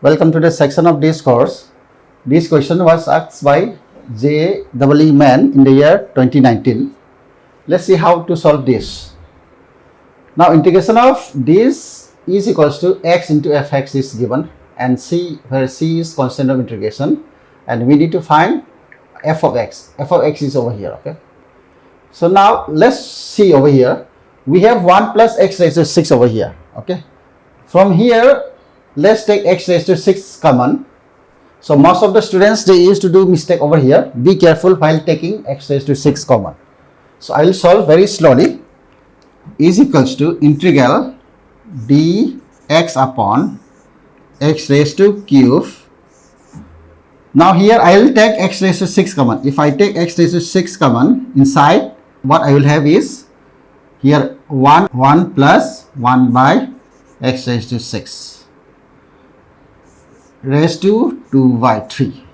Welcome to the section of this course. This question was asked by JEE Main in the year 2019. Let's see how to solve this. Now integration of this is equals to x into fx is given, and c, where c is constant of integration, and we need to find f of x. F of x is over here. Okay. So now let's see over here. We have 1 plus x raised to 6 over here. Okay. From here, let's take x raised to 6 common. So most of the students, they used to do mistake over here. Be careful while taking x raised to 6 common. So I will solve very slowly. Is equals to integral dx upon x raised to cube. Now here I will take x raised to 6 common. If I take x raised to 6 common, inside what I will have is here 1 plus 1 by x raised to 6 raised to 2 by 3.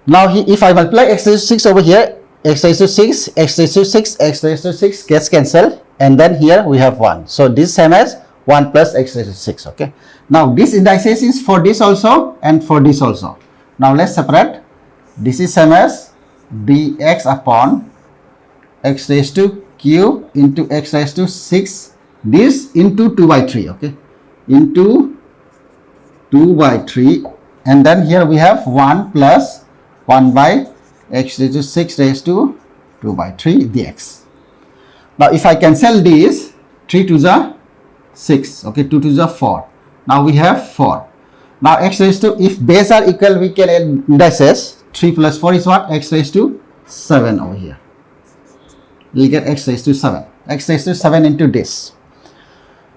Now if I multiply x raised to 6 over here, x raised to 6, x raised to 6, x raised to 6 gets cancelled, and then here we have 1. So this same as 1 plus x raised to 6. Okay. Now this indices is for this also and for this also. Now let's separate. This is same as dx upon x raised to cube into x raised to 6. This into 2 by 3. Okay. Into 2 by 3, and then here we have 1 plus 1 by x raised to 6 raised to 2 by 3 dx. Now if I cancel this, 3 to the 6, okay, 2 to the 4. Now we have 4. Now x raised to, if base are equal, we can add indices. 3 plus 4 is what? X raised to 7 over here. We get x raised to 7. X raised to 7 into this.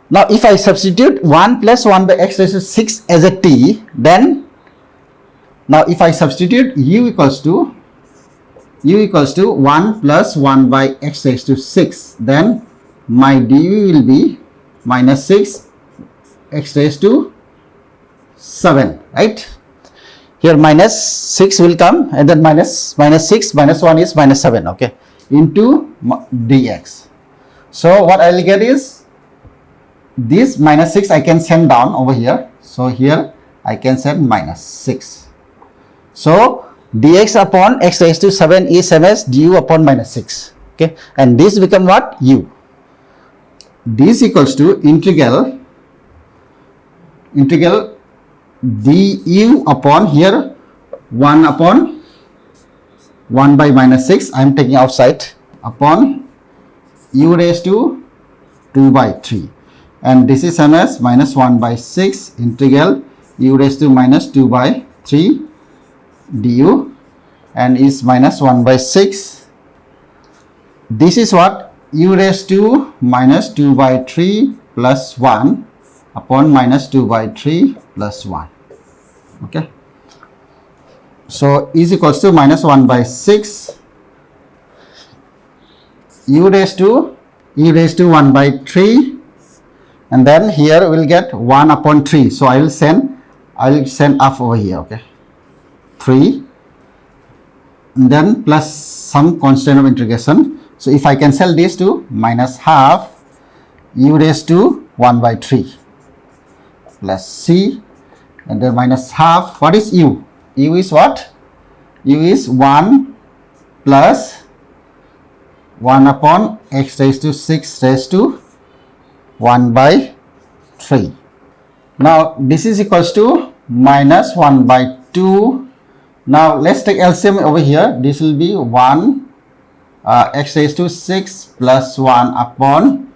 Now if I substitute 1 plus 1 by x raised to 6 as a t, then now if I substitute u equals to 1 plus 1 by x raised to 6, then my du will be minus 6 x raised to 7, right? Here minus 6 will come, and then minus 6 minus 1 is minus 7, okay, into dx. So what I will get is this minus 6 I can send down over here. So here I can send minus 6. So dx upon x raised to 7 is same as du upon minus 6. Okay, and this become what? U. This equals to integral du upon here 1 upon 1 by minus 6. I am taking outside, upon u raised to 2 by 3. And this is same as minus 1 by 6 integral u raised to minus 2 by 3 du, and is minus 1 by 6. This is what? U raised to minus 2 by 3 plus 1 upon minus 2 by 3 plus 1. Okay. So is equals to minus 1 by 6 u raised to 1 by 3, and then here we'll get 1 upon 3. So I will send up over here. Okay, 3, and then plus some constant of integration. So if I cancel this to minus half u raised to 1 by 3 plus c, and then minus half. What is u? U is what? U is 1 plus 1 upon x raised to 6 raised to 1 by 3. Now this is equals to minus 1 by 2. Now let's take LCM over here. This will be 1 x raised to 6 plus 1 upon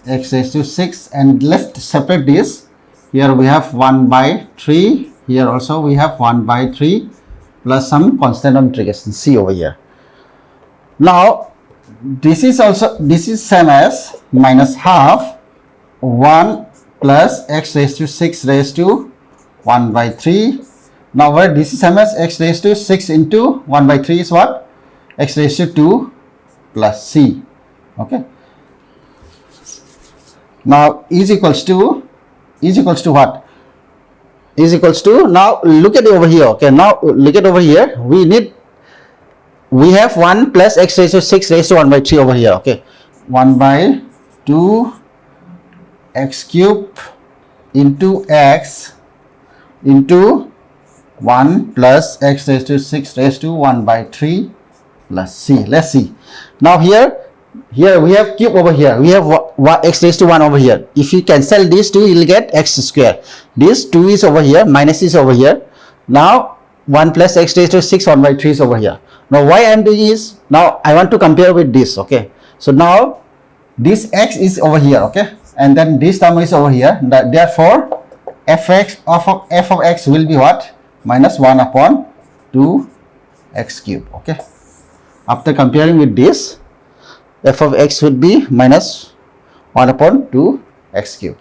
x raised to 6, and let's separate this. Here we have 1 by 3. Here also we have 1 by 3 plus some constant of integration c over here. Now this is same as minus half 1 plus x raised to 6 raised to 1 by 3. Now where this is same as x raised to 6 into 1 by 3 is what? X raised to 2 plus c. Okay. Now is equals to what? Is equals to, now look at over here. Okay, now look at over here. We have 1 plus x raised to 6 raised to 1 by 3 over here. Okay, 1 by 2 x cube into x into 1 plus x raised to 6 raised to 1 by 3 plus c. Let's see. Now here we have cube over here. We have x raised to 1 over here. If you cancel these two, you will get x square. This 2 is over here, minus is over here. Now 1 plus x raised to 6 1 by 3 is over here. Now why I am doing is, now I want to compare with this, okay. So now this x is over here, okay, and then this term is over here. Therefore f of x will be what? Minus 1 upon 2 x cube, okay. After comparing with this, f of x would be minus 1 upon 2 x cube.